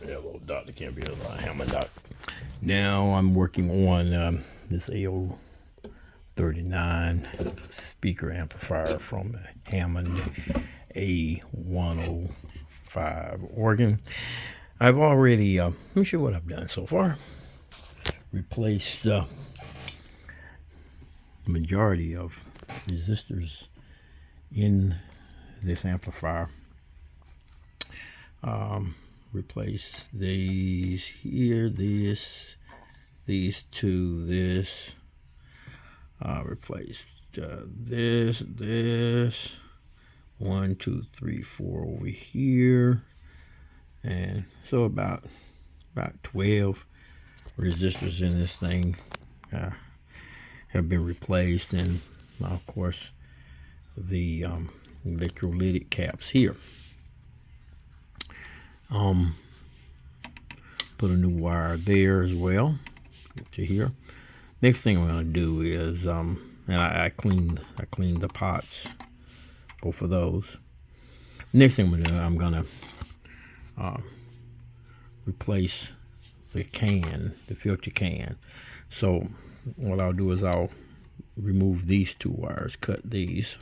Yeah, little Dr. Kemp here, Hammond doc. Now I'm working on this AO39 speaker amplifier from Hammond A105 organ. I've already, let me show you what I've done so far. Replaced the majority of resistors in this amplifier. Replace these here, these two, this. Replaced this, 1, 2, 3, 4 over here, and so about 12 resistors in this thing have been replaced, and of course the electrolytic caps here. Put a new wire there as well to here. Next thing I'm going to do is and I cleaned the pots, both of those. Next thing I'm going to do, I'm going to replace the can, the filter can. So what I'll do is I'll remove these two wires, cut these,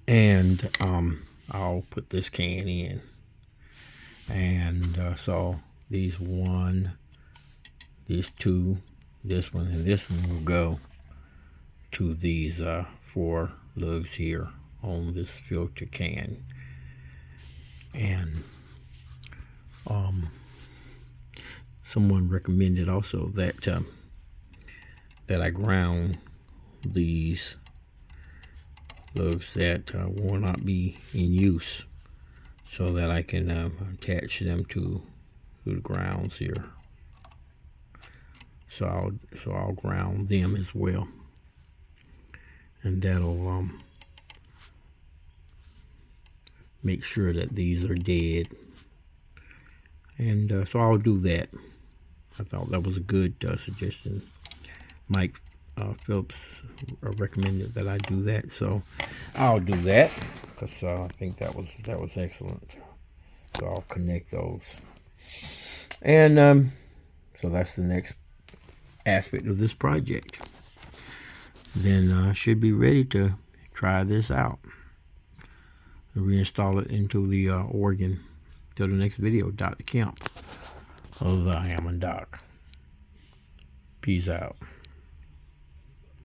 and I'll put this can in, and so these 1, these 2, this one, and this one will go to these 4 lugs here on this filter can. And someone recommended also that that I ground these lugs that will not be in use, so that I can attach them to the grounds here. So I'll ground them as well, and that'll make sure that these are dead. And so I'll do that. I thought that was a good suggestion. Mike Phillips recommended that I do that, so I'll do that, because I think that was excellent. So I'll connect those, and so that's the next aspect of this project. Then I should be ready to try this out and reinstall it into the organ. Till the next video, Dr. Kemp of the Hammond Doc. Peace out.